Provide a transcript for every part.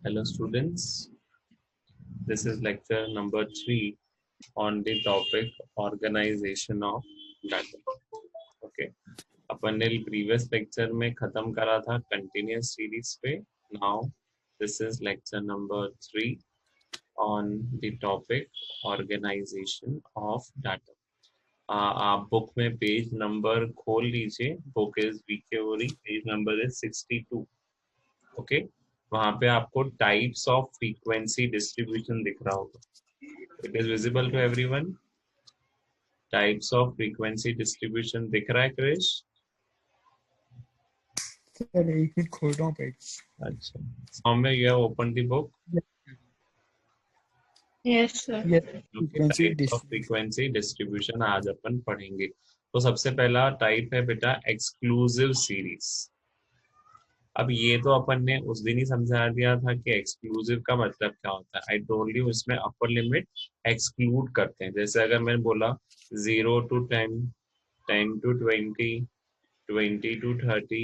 Hello students, this is lecture number 3 on the topic organization of data. Okay, अपन ने previous lecture में खत्म करा था continuous series पे. Now this is lecture number 3 on the topic organization of data. आप book में page number खोल लीजिए. बुक इज वीकेओरी, पेज नंबर इज 62. ओके, वहां पे आपको टाइप्स ऑफ फ्रीक्वेंसी डिस्ट्रीब्यूशन दिख रहा होगा. It is visible to everyone. Types of frequency distribution दिख रहा है क्रिश? सर एक मिनट खोल रहा हूँ पेज. अच्छा, Saumya, you have open the book. Yes, sir. Types of frequency distribution आज अपन पढ़ेंगे. तो सबसे पहला टाइप है बेटा एक्सक्लूसिव सीरीज. अब ये तो अपन ने उस दिन ही समझा दिया था कि एक्सक्लूसिव का मतलब क्या होता है. आई टोल्ड यू, इसमें अपर लिमिट एक्सक्लूड करते हैं. जैसे अगर मैंने बोला 0 to 10, 10 to 20, 20 to 30,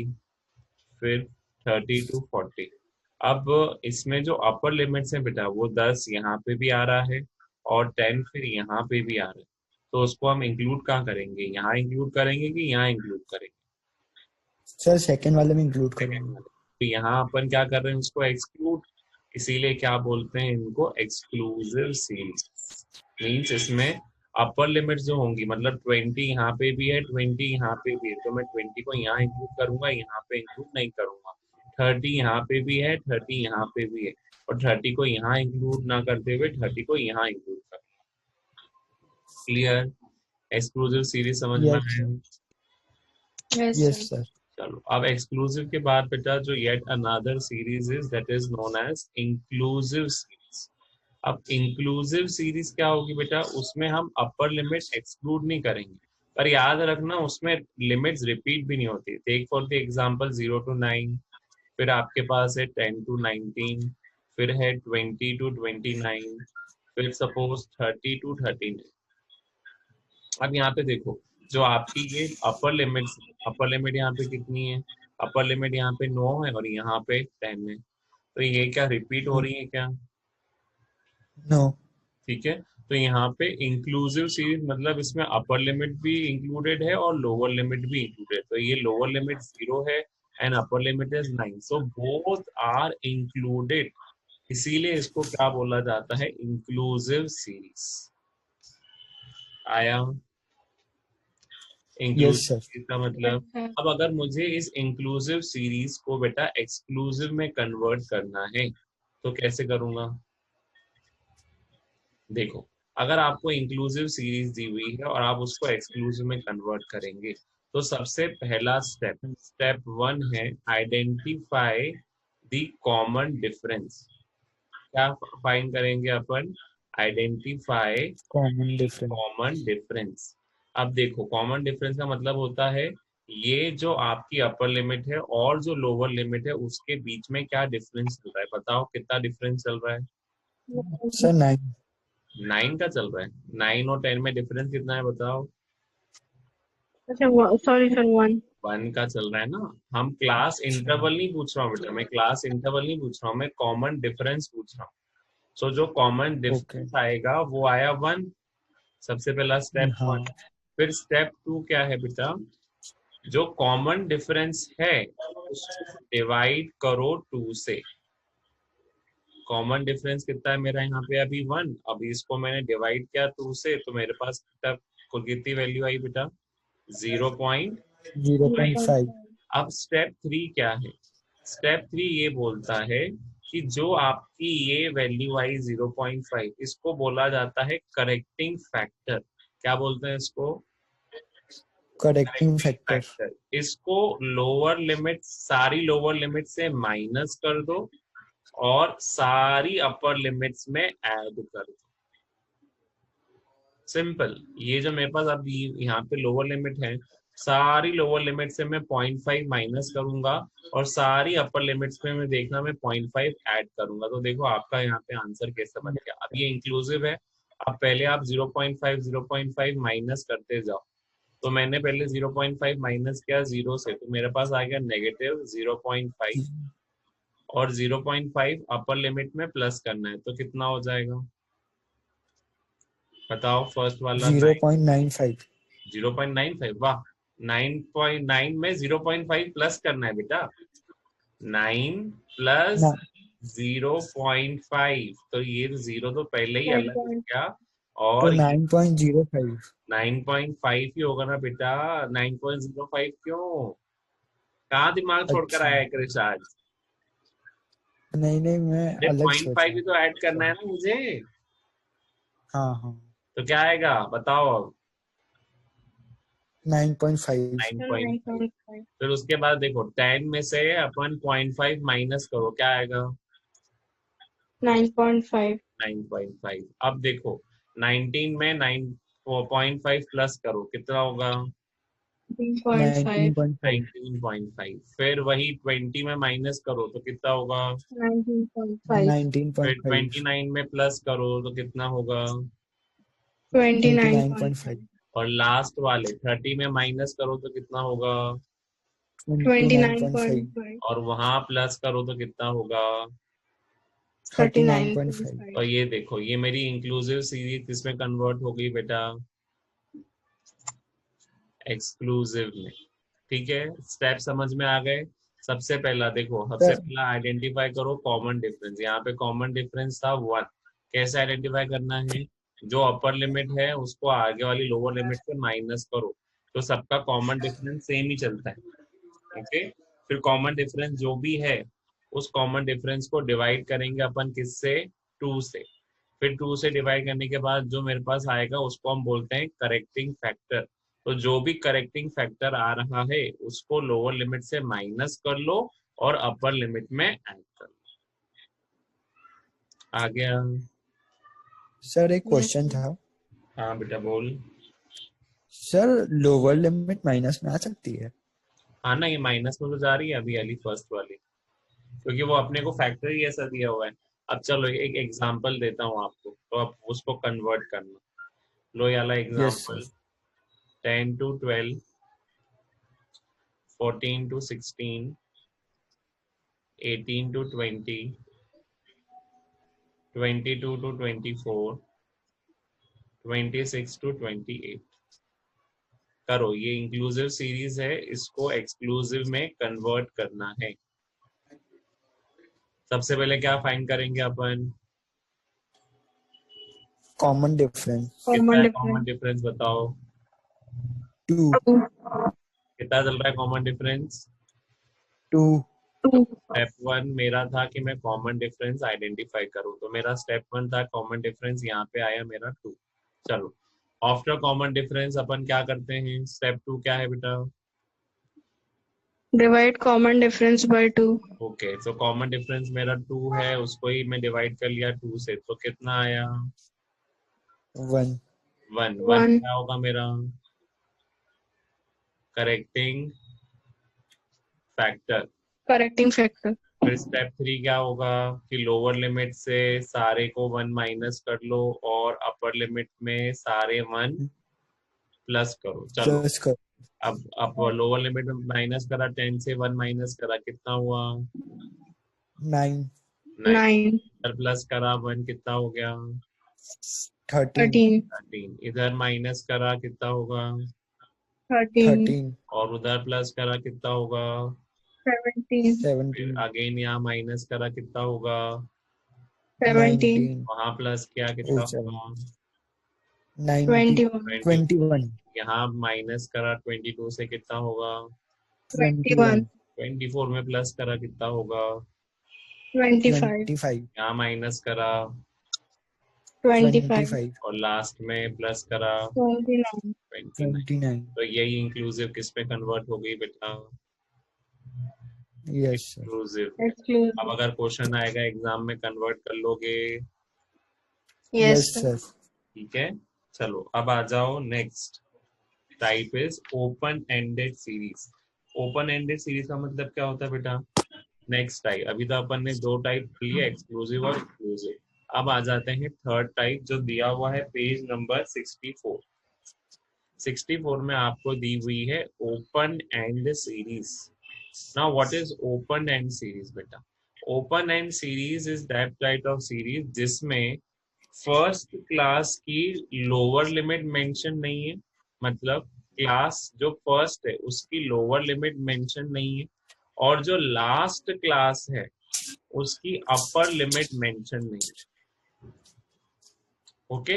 फिर 30 to 40. अब इसमें जो अपर लिमिट्स है बेटा वो 10 यहाँ पे भी आ रहा है और 10 फिर यहाँ पे भी आ रहा है. तो उसको हम इंक्लूड कहाँ करेंगे? यहाँ इंक्लूड करेंगे कि यहाँ इंक्लूड करेंगे? सर सेकंड वाले में इंक्लूड करूंगा. तो यहाँ अपन क्या कर रहे हैं, उसको एक्सक्लूड. इसीलिए क्या बोलते हैं इनको? Exclusive series. मींस इसमें अपर लिमिट जो होंगी, मतलब 20 यहाँ पे भी है, 20 यहाँ पे भी है, तो मैं 20 को यहाँ इंक्लूड करूंगा, यहाँ पे इंक्लूड नहीं करूंगा. 30 यहाँ पे भी है, 30 यहाँ पे भी है, और 30 को यहाँ इंक्लूड ना करते हुए 30 को यहाँ इंक्लूड करूंगा. क्लियर? एक्सक्लूसिव सीरीज समझ में आया? Yes sir. चलो, अब एक्सक्लूसिव के बाद बेटा जो yet another series is that is known as inclusive series. अब इंक्लूसिव सीरीज क्या होगी बेटा? उसमें हम अपर लिमिट एक्सक्लूड नहीं करेंगे, पर याद रखना उसमें लिमिट्स रिपीट भी नहीं होती. Take for the example 0 to 9, फिर आपके पास है 10 to 19, फिर है 20 to 29, फिर सपोज 30 to 39. अब यहाँ पे देखो, जो आपकी ये अपर लिमिट यहाँ पे कितनी है? अपर लिमिट यहाँ पे 9 है और यहाँ पे 10 है. तो ये क्या रिपीट हो रही है क्या? नो. ठीक है, तो यहाँ पे इंक्लूसिव सीरीज मतलब इसमें अपर लिमिट भी इंक्लूडेड है और लोअर लिमिट भी इंक्लूडेड. तो ये लोअर लिमिट 0 है and upper limit is 9, so both are included. इसीलिए इसको क्या बोला जाता है? Inclusive series. आया इंक्लूसिव सीरीज का मतलब? अब अगर मुझे इस इंक्लूसिव सीरीज को बेटा एक्सक्लूसिव में कन्वर्ट करना है तो कैसे करूंगा? देखो, अगर आपको इंक्लूसिव सीरीज दी हुई है और आप उसको एक्सक्लूसिव में कन्वर्ट करेंगे तो सबसे पहला स्टेप 1 है आइडेंटिफाई द कॉमन डिफरेंस. क्या फाइंड करेंगे अपन? Identify common difference. अब देखो, कॉमन डिफरेंस का मतलब होता है ये जो आपकी अपर लिमिट है और जो लोअर लिमिट है उसके बीच में क्या डिफरेंस चल रहा है. बताओ कितना डिफरेंस चल रहा है? सर 9. 9 का चल रहा है. 9 और 10 में डिफरेंस कितना है बताओ? सॉरी सर, 1 का चल रहा है ना. हम क्लास इंटरवल नहीं पूछ रहा हूँ बेटा, मैं क्लास इंटरवल नहीं पूछ रहा हूँ, मैं कॉमन डिफरेंस पूछ रहा हूँ. सो जो कॉमन डिफरेंस आएगा वो आया 1. सबसे पहला स्टेप 1. फिर स्टेप 2 क्या है बेटा? जो कॉमन डिफरेंस है उसको डिवाइड करो 2 से. कॉमन डिफरेंस कितना है मेरा यहाँ पे? अभी 1. अभी इसको मैंने डिवाइड किया 2 से, तो मेरे पास कितनी वैल्यू आई बेटा? 0.5. अब स्टेप 3 क्या है? स्टेप 3 ये बोलता है कि जो आपकी ये वैल्यू आई 0.5, इसको बोला जाता है करेक्टिंग फैक्टर. क्या बोलते हैं इसको? Correcting factor. इसको लोअर लिमिट, सारी लोअर लिमिट से माइनस कर दो और सारी अपर लिमिट्स में ऐड कर दो. सिंपल. ये जो मेरे पास अभी यहाँ पे लोअर लिमिट है, सारी लोअर लिमिट से मैं 0.5 माइनस करूंगा और सारी अपर लिमिट्स में मैं देखना मैं 0.5 ऐड करूंगा. तो देखो आपका यहाँ पे आंसर कैसा बनेगा. अब ये इंक्लूसिव है. अब पहले आप 0.5 माइनस करते जाओ. तो मैंने पहले 0.5 माइनस किया 0 से, तो मेरे पास आ गया -0.5. और 0.5 अपर लिमिट में प्लस करना है, तो कितना हो जाएगा बताओ? फर्स्ट वाला 0.95। 0.95, वाह। 9.9 में 0.5 प्लस करना है बेटा, 9 प्लस ना 0.5, तो ये जीरो तो पहले ही अलग हो 9.5 गया, तो और 9.05। 9.5 ही होगा ना बेटा, 9.05 क्यों? कहाँ दिमाग छोड़कर अच्छा, आया है क्रिश आज? नहीं नहीं, मैं अरे अलग 0.5 सोचा। ही तो ऐड करना है ना मुझे, हाँ हाँ, तो क्या आएगा बताओ अब? 9.5। 9.5। 9.5 फिर उसके बाद देखो 10 में से अपन 0.5 माइनस करो, क्या आएगा? 9.5 9.5। अब देखो 19 में 9.5 प्लस करो, कितना होगा? 19.5 19.5। 19.5। फिर वही 20 में माइनस करो तो कितना होगा? 19.5 फिर 19.5। 29 में प्लस करो तो कितना होगा? 29.5। 29.5 और लास्ट वाले 30 में माइनस करो तो कितना होगा? 29.5। 29.5 और वहां प्लस करो तो कितना होगा? 39.5। 39.5 और ये देखो, ये मेरी इंक्लूसिव सीरीज किसमें कन्वर्ट हो गई बेटा? एक्सक्लूसिव में। ठीक है, स्टेप समझ में आ गए? सबसे पहला देखो, सबसे सर, पहला आइडेंटिफाई करो कॉमन डिफरेंस। यहाँ पे कॉमन डिफरेंस था 1। कैसे आइडेंटिफाई करना है? जो अपर लिमिट है उसको आगे वाली लोअर लिमिट से माइनस करो, तो सबका कॉमन डिफरेंस सेम ही चलता है। ओके, फिर कॉमन डिफरेंस जो भी है उस कॉमन डिफरेंस को डिवाइड करेंगे अपन किससे? 2 से। फिर 2 से डिवाइड करने के बाद जो मेरे पास आएगा उसको हम बोलते हैं करेक्टिंग फैक्टर। तो जो भी करेक्टिंग फैक्टर आ रहा है उसको लोअर लिमिट से माइनस कर लो और अपर लिमिट में ऐड कर लो। आ गया? सर एक Yes, क्वेश्चन sir. था। हाँ बेटा बोल। सर लोअर लिमिट माइनस में आ सकती है? हाँ ना, ये माइनस में तो जा रही है अभी वाली, फर्स्ट वाली, क्योंकि वो अपने को फैक्टर ही ऐसा दिया हुआ है। अब चलो एक एग्जांपल देता हूँ आपको, तो आप उसको कन्वर्ट करना। लो ये वाला yes sir. Example, 10 to 12, 14 to 16, 18 to 20, 22 to 24, 26 to 28। करो, ये इंक्लूसिव सीरीज है, इसको एक्सक्लूसिव में कन्वर्ट करना है। सबसे पहले क्या फाइंड करेंगे अपन? कॉमन डिफरेंस कितना Common है कॉमन difference डिफरेंस बताओ? 2। 2 कितना चल रहा है कॉमन डिफरेंस? 2। 2 स्टेप 1 मेरा था कि मैं कॉमन डिफरेंस आइडेंटिफाई करूं, तो मेरा स्टेप 1 था कॉमन डिफरेंस, यहाँ पे आया मेरा 2। चलो, आफ्टर कॉमन डिफरेंस अपन क्या करते हैं? स्टेप 2 क्या है बेटा? divide common difference by 2 okay, तो कॉमन डिफरेंस मेरा 2 है, उसको ही मैं डिवाइड कर लिया 2 से, तो कितना आया? 1। 1। 1 1 क्या होगा मेरा? Correcting factor. correcting factor फिर स्टेप 3 क्या होगा कि लोअर लिमिट से सारे को 1 माइनस कर लो और अपर लिमिट में सारे 1 प्लस करो। चलो, प्लस कर अब लोअर लिमिट में माइनस करा, 10 से 1 माइनस करा, कितना हुआ? 9। 9। 9 इधर प्लस करा 1, कितना हो गया? 13। 13 13। इधर माइनस करा, कितना होगा? 13 13। और उधर प्लस करा, कितना होगा? 17 फिर 17। अगेन यहाँ माइनस करा, कितना होगा? 17 19। वहां प्लस किया, ओ कितना 7। होगा? 90। 21 20। 21। यहाँ माइनस करा 22 से, कितना होगा? 21 21। 24 में प्लस करा, कितना होगा? 25 25। यहाँ माइनस करा 25 25। और लास्ट में प्लस करा 29 29। 29। तो यही इंक्लूसिव किस में कन्वर्ट हो गई बेटा? Yes sir. एक्सक्लूसिव में। अब exclusive अगर क्वेश्चन आएगा एग्जाम में, कन्वर्ट कर लोगे? yes yes sir sir. ठीक है, चलो अब आ जाओ next type is open ended series. Open ended series का मतलब क्या होता है बेटा? नेक्स्ट टाइप, अभी तो अपन ने दो टाइप लिए, एक्सक्लूसिव और इंक्लूसिव। अब आ जाते हैं थर्ड टाइप जो दिया हुआ है पेज नंबर 64। 64 में आपको दी हुई है open end series. Now what is open end series बेटा? Open end series is that type of series जिसमें फर्स्ट क्लास की लोअर लिमिट मेंशन नहीं है, मतलब क्लास जो फर्स्ट है उसकी लोअर लिमिट मेंशन नहीं है, और जो लास्ट क्लास है उसकी अपर लिमिट मेंशन नहीं है। ओके,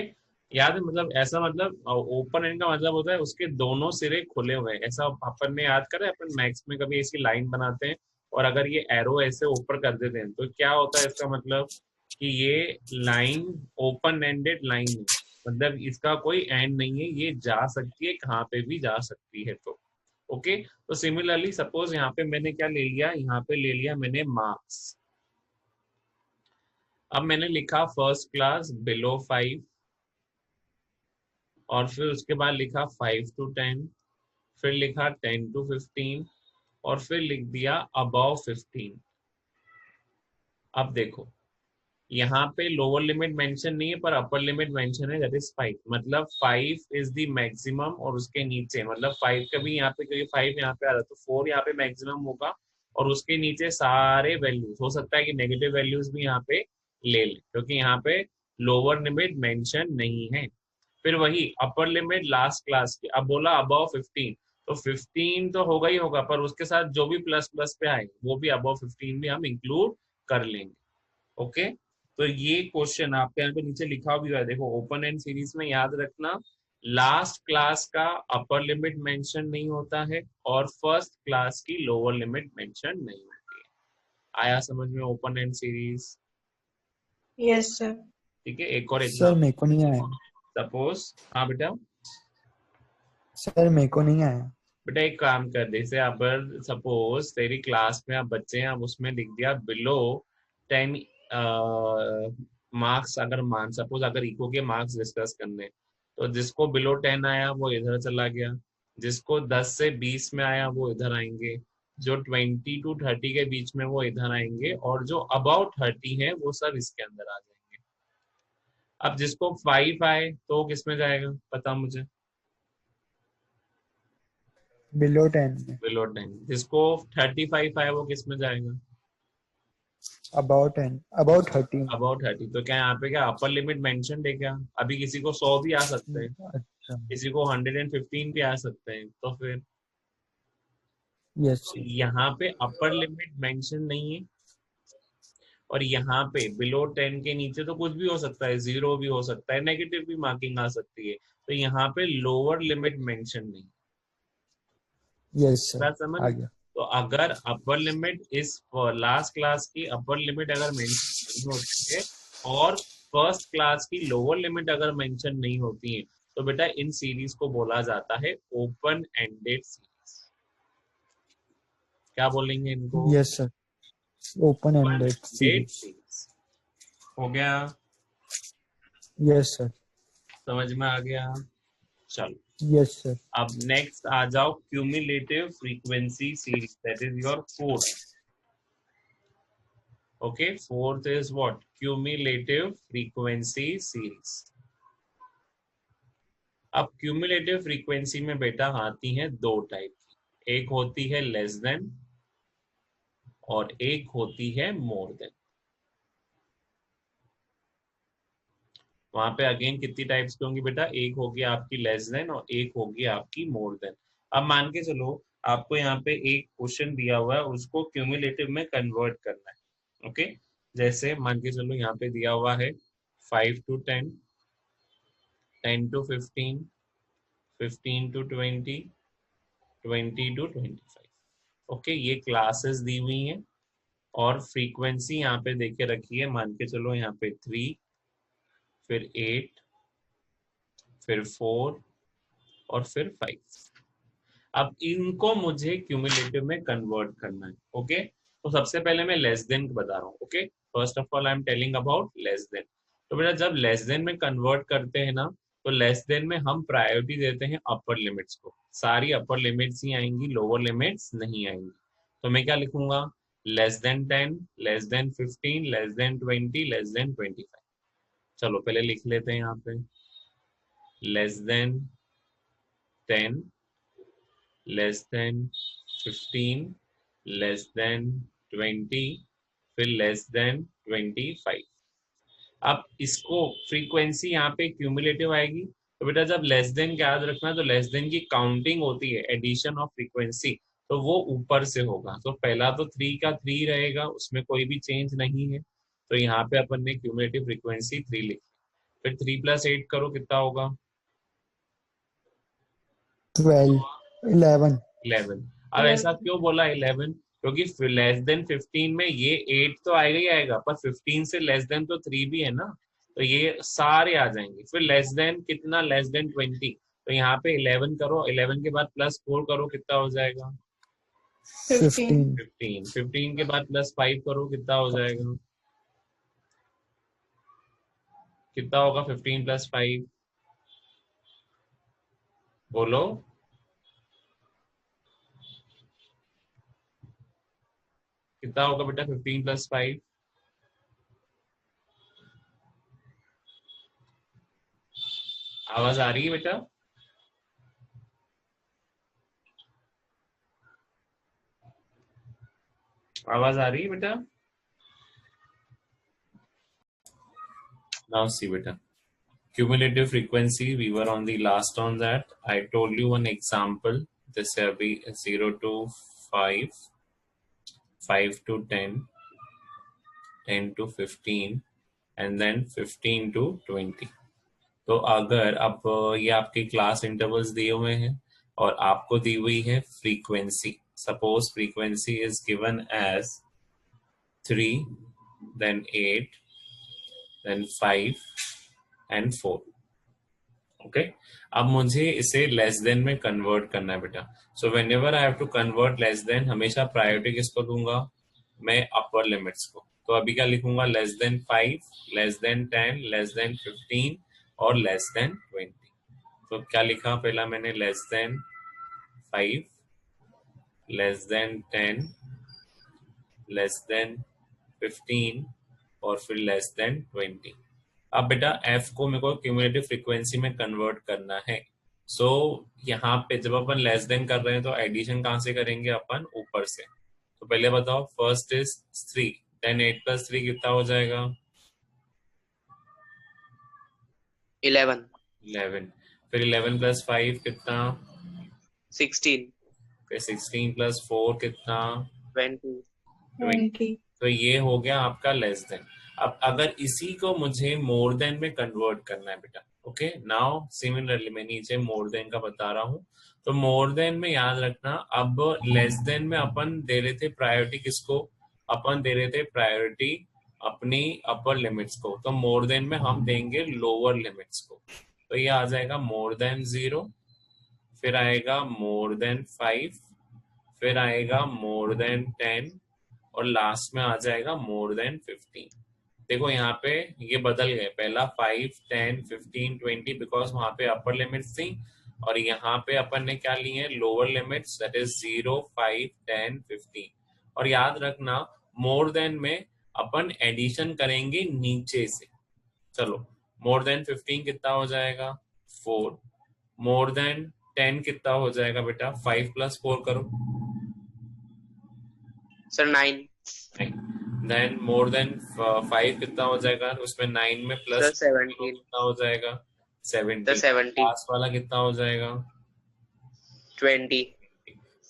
याद है, मतलब ऐसा, मतलब ओपन एंड का मतलब होता है उसके दोनों सिरे खुले हुए हैं। ऐसा अपन ने याद करा है, अपन मैथ्स में कभी ऐसी लाइन बनाते हैं और अगर ये एरो ऐसे ऊपर कर देते हैं तो क्या होता है, इसका मतलब कि ये लाइन ओपन एंडेड लाइन है, मतलब इसका कोई एंड नहीं है, ये जा सकती है, कहाँ पे भी जा सकती है। तो ओके, तो सिमिलरली सपोज यहाँ पे मैंने क्या ले लिया, यहाँ पे ले लिया मैंने मार्क्स। अब मैंने लिखा फर्स्ट क्लास बिलो 5, और फिर उसके बाद लिखा 5 to 10, फिर लिखा 10 to 15, और फिर लिख दिया अबव 15। अब देखो, यहाँ पे लोअर लिमिट मेंशन नहीं है पर अपर लिमिट मेंशन है, दैट इज 5, मतलब 5 इज द मैक्सिमम, और उसके नीचे मतलब 5 का भी यहाँ पे, क्योंकि 5 यहाँ पे आ रहा है तो 4 यहाँ पे मैक्सिमम होगा, और उसके नीचे सारे वैल्यूज, हो सकता है कि नेगेटिव वैल्यूज भी यहाँ पे ले ले क्योंकि यहाँ पे लोअर लिमिट मेंशन नहीं है। फिर वही अपर लिमिट लास्ट क्लास की, अब बोला अबव 15, तो 15 तो होगा ही होगा, पर उसके साथ जो भी प्लस प्लस पे आए वो भी अबव 15 भी हम इंक्लूड कर लेंगे। ओके, तो ये क्वेश्चन आपके यहाँ पे नीचे लिखा भी हुआ है, देखो ओपन एंड सीरीज में याद रखना, लास्ट क्लास का अपर लिमिट मेंशन नहीं होता है और फर्स्ट क्लास की लोअर लिमिट मेंशन नहीं होती है। आया समझ में open end series? Yes, sir. ठीक है, एक और सर एग्जाम्पल। मेरे को नहीं आया। सपोज, हाँ बेटा, सर मेरे को नहीं आया। बेटा एक काम कर, जैसे अगर सपोज तेरी क्लास में आप बच्चे हैं, अब उसमें लिख दिया बिलो 10 मार्क्स, अगर मान सपोज अगर इको के मार्क्स डिस्कस करने, तो जिसको बिलो 10 आया वो इधर चला गया, जिसको 10 से 20 में आया वो इधर आएंगे, जो 20 to 30 के बीच में वो इधर आएंगे, और जो अबाउट 30 है वो सब इसके अंदर आ जाएंगे। अब जिसको 5 आए तो वो किस में जाएगा, पता मुझे? बिलो 10 में। बिलो 10। जिसको 35 आए वो किस में जाएगा? About 10, about 13। अबाउट 30। तो क्या यहाँ पे क्या अपर लिमिट मेंशन है क्या? अभी किसी को 100 भी आ सकते हैं, अच्छा। किसी को 115 भी आ सकते हैं, तो फिर यस। यहाँ पे अपर लिमिट मेंशन नहीं है, और यहाँ पे बिलो 10 के नीचे तो कुछ भी हो सकता है, जीरो भी हो सकता है, नेगेटिव भी मार्किंग आ सकती है, तो यहाँ पे लोअर लिमिट मेंशन नहीं। यस सर, बात समझ? आ गया। तो अगर अपर लिमिट इस लास्ट क्लास की अपर लिमिट अगर मेंशन नहीं होती है और फर्स्ट क्लास की लोअर लिमिट अगर मेंशन नहीं होती है, तो बेटा इन सीरीज को बोला जाता है ओपन एंडेड सीरीज। क्या बोलेंगे इनको? Yes sir, open open ended ended series. Series. हो गया? Yes sir. समझ में आ गया? चलो, यस सर। अब नेक्स्ट आ जाओ cumulative frequency series, that is your fourth. Okay, fourth is what? Cumulative frequency series. अब क्यूमुलेटिव फ्रीक्वेंसी में बेटा आती हैं दो टाइप की, एक होती है लेस देन और एक होती है मोर देन। वहां पे अगेन कितनी टाइप्स की होंगी बेटा? एक होगी आपकी लेस देन और एक होगी आपकी मोर देन। अब मान के चलो आपको यहाँ पे एक क्वेश्चन दिया हुआ है, उसको क्यूमुलेटिव में कन्वर्ट करना है। ओके, जैसे मान के चलो यहाँ पे दिया हुआ है 5 to 10, 10 to 15, 15 to 20, 20 to 25। Okay, ये क्लासेस दी हुई हैं और फ्रीक्वेंसी यहाँ पे देके रखी है, मान के चलो यहाँ पे 3, फिर 8, फिर 4 और फिर 5। अब इनको मुझे क्यूमुलेटिव में कन्वर्ट करना है। ओके, तो सबसे पहले मैं लेस देन बता रहा हूँ। Okay, first of all I am telling about less than. तो बेटा जब लेस देन में कन्वर्ट करते हैं ना, तो लेस देन में हम प्रायोरिटी देते हैं अपर लिमिट्स को, सारी अपर लिमिट्स ही आएंगी, लोअर लिमिट्स नहीं आएंगी। तो मैं क्या लिखूंगा? Less than 10, less than 15, less than 20, less than 25। चलो पहले लिख लेते हैं यहाँ पे, less than 10, less than 15, less than 20, फिर लेस देन 25। अब इसको फ्रीक्वेंसी यहाँ पे क्यूमुलेटिव आएगी, तो बेटा जब लेस देन का याद रखना, तो लेस देन की काउंटिंग होती है एडिशन ऑफ फ्रीक्वेंसी, तो वो ऊपर से होगा। तो पहला तो 3 का 3 रहेगा, उसमें कोई भी चेंज नहीं है, तो यहाँ पे अपन ने क्यूमुलेटिव फ्रीक्वेंसी 3 लिखी। फिर 3 + 8 करो, कितना होगा? 12, 11। 11। अब ऐसा क्यों बोला 11? क्योंकि लेस देन 15 में ये 8 तो आएगा ही आएगा, पर 15 से लेस देन तो 3 भी है ना, तो ये सारे आ जाएंगे। फिर लेस देन कितना? लेस देन 20, तो यहाँ पे 11 करो, 11 के बाद +4 करो, कितना हो जाएगा? 15. 15। 15 के बाद +5 करो, कितना हो जाएगा? कितना होगा 15 + 5? बोलो। कितना होगा बेटा 15 + 5? आवाज आ रही है बेटा? आवाज आ रही है बेटा? Now see beta. Cumulative frequency, we were on the last on that. I told you one example. This will be 0 to 5, 5 to 10, 10 to 15, and then 15 to 20. तो अगर अब ये आपके क्लास इंटरवल्स दिए हुए हैं और आपको दी हुई है frequency, suppose frequency is given as 3, then 8, then 5 and 4. Okay अब मुझे इसे लेस देन में कन्वर्ट करना है बेटा। So whenever I have to convert less than, हमेशा प्रायोरिटी किसको दूंगा? मैं अपर लिमिट्स को। तो अभी क्या लिखूंगा? Less than 5, less than 10, less than 15 और लेस देन 20। तो क्या लिखा? पहला मैंने less than 5, less than 10, less than 15 और फिर लेस देन 20। अब बेटा f को मेरे को क्यूमुलेटिव फ्रीक्वेंसी में कन्वर्ट करना है। सो यहाँ पे जब अपन लेस देन कर रहे हैं तो एडिशन कहाँ से करेंगे? अपन ऊपर से। तो पहले बताओ, फर्स्ट इज 3, देन 8 + 3 कितना हो जाएगा? 11, 11। फिर 11 + 5 कितना? 16, फिर 16 + 4 कितना? 20. 20. तो ये हो गया आपका लेस देन। अब अगर इसी को मुझे मोर देन में कन्वर्ट करना है बेटा, ओके नाउ सिमिलरली मैं नीचे मोर देन का बता रहा हूँ। तो मोर देन में याद रखना, अब लेस देन में अपन दे रहे थे प्रायोरिटी किसको? अपन दे रहे थे प्रायोरिटी अपनी अपर लिमिट्स को। तो मोर देन में हम देंगे लोअर लिमिट्स को। तो ये आ जाएगा मोर देन 0, फिर आएगा मोर देन 5, फिर आएगा मोर देन 10 और लास्ट में आ जाएगा मोर देन 15। देखो यहाँ पे ये बदल गए, पहला 5, 10, 15, 20 बिकॉज वहां पे अपर लिमिट्स थी, और यहाँ पे अपन ने क्या ली है? Lower limits, that is 0, 5, 10, 15। और याद रखना मोर देन में अपन एडिशन करेंगे नीचे से। चलो मोर देन 15 कितना हो जाएगा? 4। मोर देन 10 कितना हो जाएगा बेटा? 5 + 4 करो। Sir, 9. देन मोर देन 5 कितना हो जाएगा? उसमें 9 में Sir, प्लस 17. कितना हो जाएगा? 17। Sir, 17. लास्ट वाला कितना हो जाएगा? 20.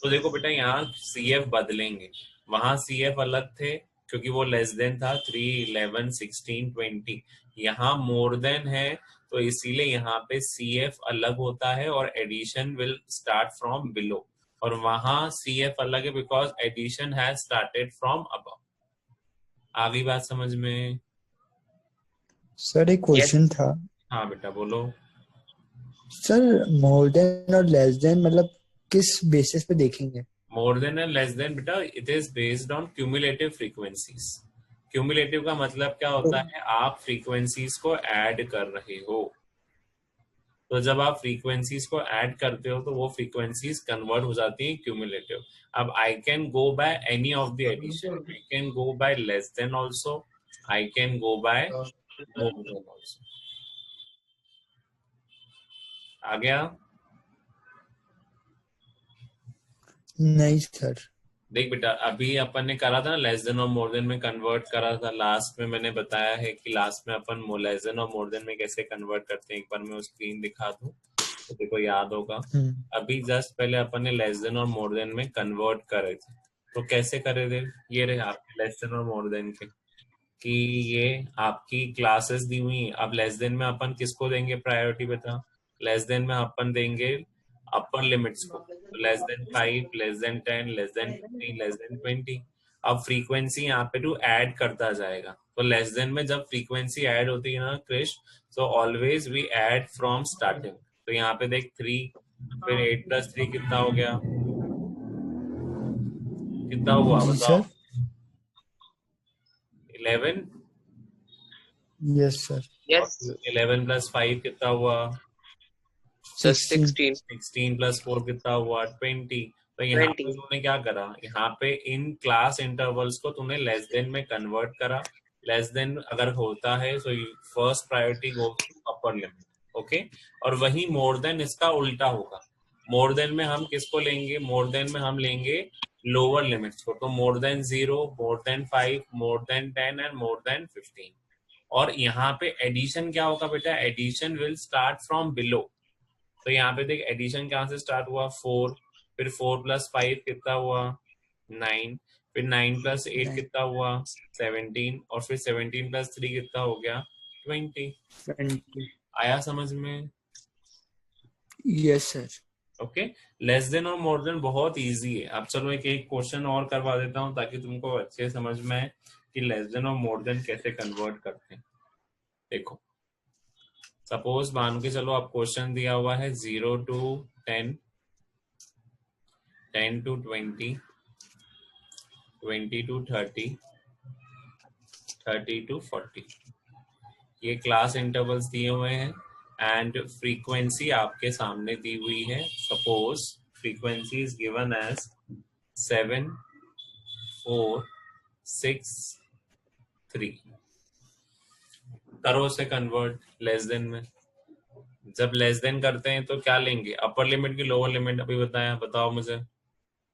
तो देखो बेटा यहाँ CF बदलेंगे, वहां CF अलग थे क्योंकि वो लेस देन था 3, 11, 16, 20। यहाँ मोर देन है तो इसीलिए यहाँ पे CF अलग होता है और addition will start from below, और वहां CF अलग है because addition has started from above. आ गई बात समझ में? सर एक क्वेश्चन था। हाँ बेटा बोलो। सर मोर देन और लेस देन मतलब किस बेसिस पे देखेंगे? More than and less than बेटा it is based on cumulative frequencies. Cumulative का मतलब क्या होता है? आप फ्रीक्वेंसीज को ऐड कर रहे हो। तो जब आप फ्रीक्वेंसीज को ऐड करते हो तो वो फ्रीक्वेंसीज कन्वर्ट हो जाती हैं क्यूमुलेटिव। अब I can go by any of the addition, I can go by less than also, I can go by more than also. आ गया? नहीं सर। देख बेटा, अभी अपन ने करा था ना लेस देन और मोर देन में कन्वर्ट करा था। लास्ट में मैंने बताया है कि लास्ट में अपन लेस देन और मोर देन में कैसे कन्वर्ट करते हैं। एक बार मैं स्क्रीन दिखा दूं तो देखो याद होगा। अभी जस्ट पहले अपन ने लेस देन और मोर देन में कन्वर्ट करे थे। तो कैसे करे थे, ये रहे आपके लेस देन और मोर देन के, कि ये आपकी क्लासेस दी हुई। अब लेस देन में अपन किसको देंगे प्रायोरिटी बता। लेस देन में अपन देंगे अपर लिमिट्स को। तो less than 5, less than 10, less than 15, less than 20। अब फ्रीक्वेंसी यहाँ पे टू ऐड करता जाएगा। तो लेस देन में जब फ्रीक्वेंसी ऐड होती है ना क्रिश, तो always we add from starting. तो यहाँ पे देख 3, फिर 8 + 3 कितना हो गया, कितना हुआ जी बताओ। सर। 11। Yes sir. Yes. 11 + 5 कितना हुआ, Sir, 16। 16. 16 + 4 कितना हुआ, 20। तो यहाँ पे 20. तूने क्या करा, यहाँ पे इन क्लास इंटरवल्स को तूने लेस देन में कन्वर्ट करा। लेस देन अगर होता है तो first priority goes to upper limit. Okay, और वही मोर देन इसका उल्टा होगा। मोर देन में हम किसको लेंगे, मोर देन में हम लेंगे लोअर लिमिट्स को। तो more than 0, more than 5, more than 10 and more than 15। और यहाँ पे एडिशन क्या होगा बेटा, addition will start from below. तो यहाँ पे देख एडिशन कहाँ से स्टार्ट हुआ, 4, फिर 4 + 5 कितना हुआ, 9, फिर 9 + 8 9। कितना हुआ, 17, और फिर 17 + 3 कितना हो गया, 20। 20। आया समझ में। Yes sir. Okay, less than और मोर देन बहुत इजी है। अब चलो एक एक क्वेश्चन और करवा देता हूँ ताकि तुमको अच्छे समझ में आए कि लेस देन और मोर देन कैसे कन्वर्ट करते हैं। देखो सपोज मान के चलो अब क्वेश्चन दिया हुआ है 0 to 10, 10 to 20, 20 to 30, 30 to 40। ये क्लास इंटरवल्स दिए हुए हैं एंड फ्रीक्वेंसी आपके सामने दी हुई है। Suppose frequency is given as 7, 4, 6, 3। करो उसे कन्वर्ट लेस देन में। जब लेस देन करते हैं तो क्या लेंगे, अपर लिमिट की लोअर लिमिट, अभी बताया, बताओ मुझे।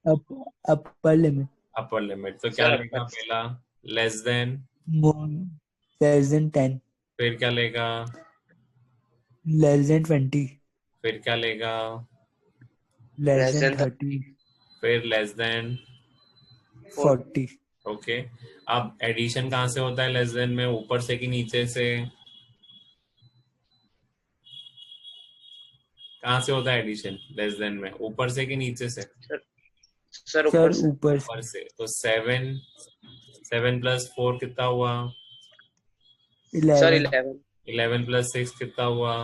Upper limit. अपर लिमिट तो क्या Sir, लेगा, upper. पहला लेस देन, लेस देन 10। फिर क्या लेगा, लेस देन 20। फिर क्या लेगा, लेस Less देन than 30। फिर लेस देन 40। ओके। अब एडिशन कहाँ से होता है लेस देन में, ऊपर से कि नीचे से, कहाँ से होता है एडिशन लेस देन में, ऊपर से कि नीचे से, Sir, सर upper. Sir. ऊपर से। ऊपर से। तो 7, 7 + 4 कितना हुआ, Sir, 11। 11. 11 + 6 कितना हुआ,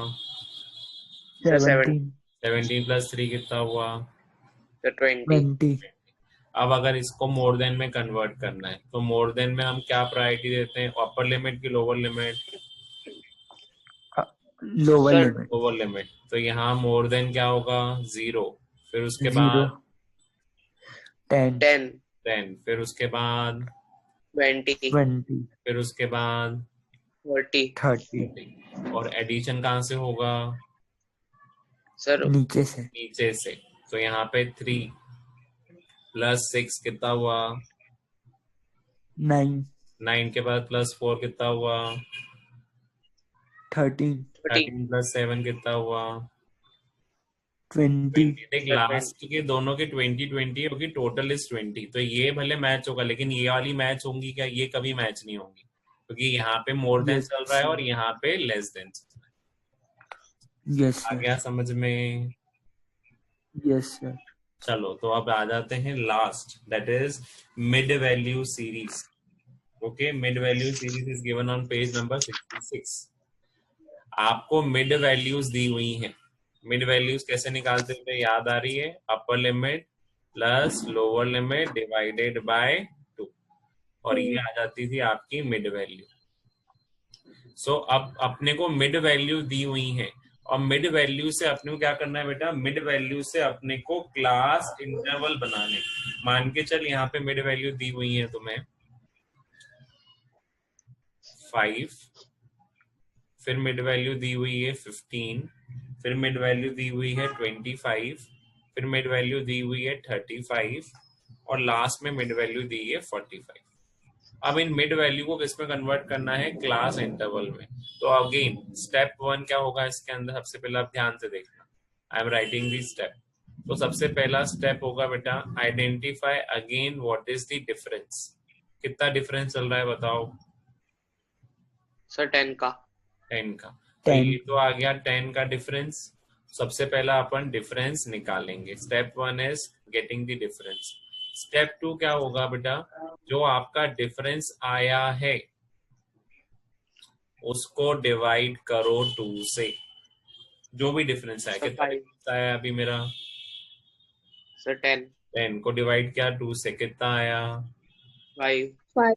Sir, 7. 17। 17 + 3 कितना हुआ, Sir, 20. 20। अब अगर इसको मोर देन में कन्वर्ट करना है तो मोर देन में हम क्या प्रायोरिटी देते हैं, अपर लिमिट की lower limit, lower Sir, limit. Lower limit. तो यहाँ मोर देन क्या होगा, 0, फिर उसके 0। बाद 10। 10. 10, फिर उसके बाद 20. 20। फिर उसके बाद 40. 30। और एडिशन कहाँ से होगा, Sir, नीचे से। नीचे से। तो यहाँ पे 3 + 6 कितना हुआ, 9। 9 के बाद +4 कितना हुआ, 13। 30. 13 + 7 कितना हुआ, 20। 20। देख Sir, 20. लास्ट के दोनों के 20 20 होगी, टोटल इज 20। तो ये भले मैच होगा लेकिन ये वाली मैच होंगी क्या, ये कभी मैच नहीं होंगी क्योंकि यहाँ पे मोर देन यस चल रहा है और यहाँ पे लेस देन चल रहा है। यस आ सर। गया समझ में। Yes sir. चलो तो अब आ जाते हैं last, that is mid value series. Okay, mid value series is given on page number 66। आपको मिड वैल्यूज दी हुई हैं। मिड वैल्यूज कैसे निकालते थे, याद आ रही है, upper limit plus lower limit divided by 2, और ये आ जाती थी आपकी मिड वैल्यू। सो अब अपने को मिड वैल्यू दी हुई है और मिड वैल्यू से अपने को क्या करना है बेटा, मिड वैल्यू से अपने को क्लास इंटरवल बनाने। मान के चल यहाँ पे मिड वैल्यू दी हुई है तुम्हें 5, फिर मिड वैल्यू दी हुई है 15, फिर मिड वैल्यू दी हुई है 25, फिर मिड वैल्यू दी हुई है 35, और लास्ट में मिड वैल्यू दी है 45। अब इन मिड वैल्यू को किस में कन्वर्ट करना है, क्लास इंटरवल में। तो अगेन स्टेप 1 क्या होगा इसके अंदर, सबसे पहले आप ध्यान से देखना, I am writing the step. तो सबसे पहला स्टेप होगा बेटा identify again what is the difference. कितना डिफरेंस चल रहा है बताओ? सर 10 का। 10 का। तो 10 ये तो आ गया 10 का डिफरेंस। सबसे पहला अपन डिफरेंस निकालेंगे। Step 1 is getting the difference. Step 2 क्या होगा बेटा, जो आपका डिफरेंस आया है उसको डिवाइड करो 2 से। जो भी डिफरेंस आया, सर कितना 5। डिफरेंस आया अभी मेरा? सर 10। 10 को डिवाइड किया 2 से, कितना आया? 5। 5.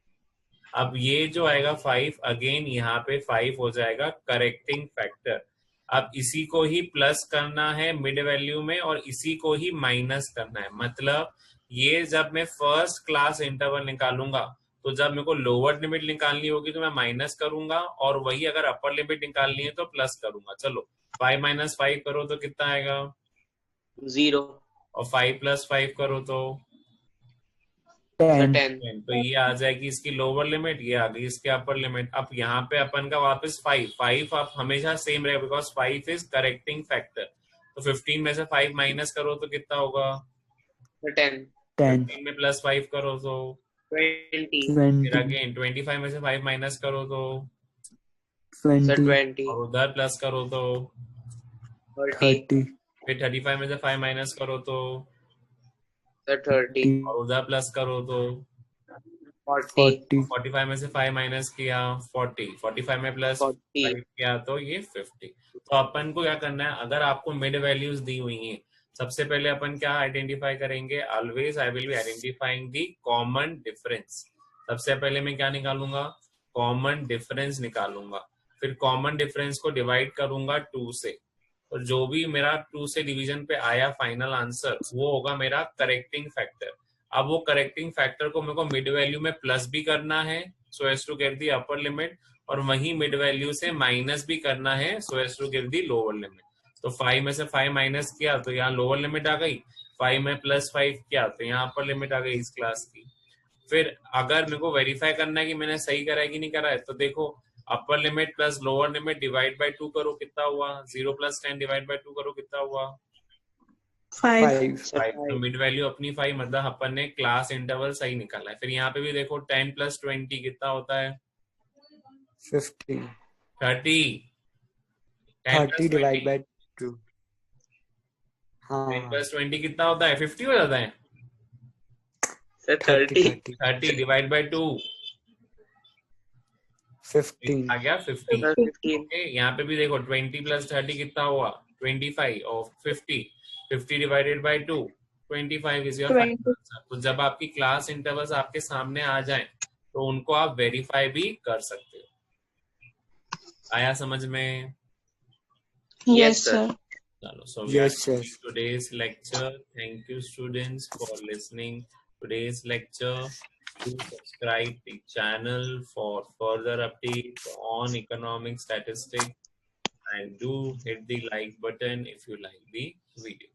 अब ये जो आएगा 5, अगेन यहाँ पे 5 हो जाएगा करेक्टिंग फैक्टर। अब इसी को ही प्लस करना है मिड वैल्यू में और इसी को ही माइनस करना है। मतलब ये जब मैं फर्स्ट क्लास इंटरवल निकालूंगा तो जब मेरे को लोअर लिमिट निकालनी होगी तो मैं माइनस करूंगा, और वही अगर अपर लिमिट निकालनी है तो प्लस करूंगा। चलो 5 माइनस 5 करो तो कितना आएगा? 0। और 5 प्लस 5 करो तो सर 10 10। तो ये आ जाएगी इसकी लोअर लिमिट, ये आ गई इसके अपर लिमिट। अब यहाँ पे अपन का वापस 5 आप हमेशा सेम रहेगा बिकॉज 5 इज करेक्टिंग फैक्टर। तो 15 में से 5 माइनस करो तो कितना होगा? सर 10। 10 15 में प्लस 5 करो तो 20। फिर 20 अगेन 25 में से 5 माइनस करो तो सर 20 20। और उधर प्लस करो तो 30। 30 फिर 35 में से 5 माइनस करो तो सर 30। और उधर प्लस करो तो 40। 40 45 में से 5 माइनस किया 40, 45 में प्लस 40। 5 किया तो ये 50। तो अपन को क्या करना है, अगर आपको मिड वैल्यूज दी हुई हैं, सबसे पहले अपन क्या आइडेंटिफाई करेंगे? Always I will be identifying the common difference. सबसे पहले मैं क्या निकालूंगा? कॉमन डिफरेंस निकालूंगा। फिर कॉमन डिफरेंस को डिवाइड करूंगा 2 से, और जो भी मेरा 2 से डिवीजन पे आया फाइनल आंसर वो होगा मेरा करेक्टिंग फैक्टर। अब वो करेक्टिंग फैक्टर को मेरे को मिड वैल्यू में प्लस भी करना है so as to get the upper limit, और वही मिड वैल्यू से माइनस भी करना है so as to get the lower limit. तो 5 में से 5 माइनस किया तो यहाँ लोअर लिमिट आ गई, 5 में प्लस 5 किया तो यहाँ अपर लिमिट आ गई इस क्लास की। फिर अगर मेरे को वेरीफाई करना है कि मैंने सही करा है कि नहीं करा है, तो देखो upper limit plus lower limit divide by 2 करो कितना हुआ? 0 प्लस 10 डिवाइड बाय 2 करो कितना हुआ? 5. 5 सर 5। तो मिड वैल्यू अपनी 5, मतलब अपन ने क्लास इंटरवल सही निकाला है। फिर यहाँ पे भी देखो 10 प्लस 20 कितना होता है? 50 30। 10 30 प्लस डिवाइड 20, बाय 2 10 हाँ प्लस 20 कितना होता है? 50 हो जाता है। सर 30 30। 30 डिवाइड बाय 2 15 आ गया 50। सर 15। ओके, यहाँ पे भी देखो 20 प्लस 30 कितना हुआ? 25 और 50, 50 divided by 2 25 is your 20. Final answer. तो जब आपकी क्लास इंटरवल्स आपके सामने आ जाएं तो उनको आप वेरीफाई भी कर सकते हो। आया समझ में? Yes, sir. चलो, so we are yes sir ending today's lecture. Thank you students for listening today's lecture. Do subscribe the channel for further updates on economic statistics, and do hit the like button if you like the video.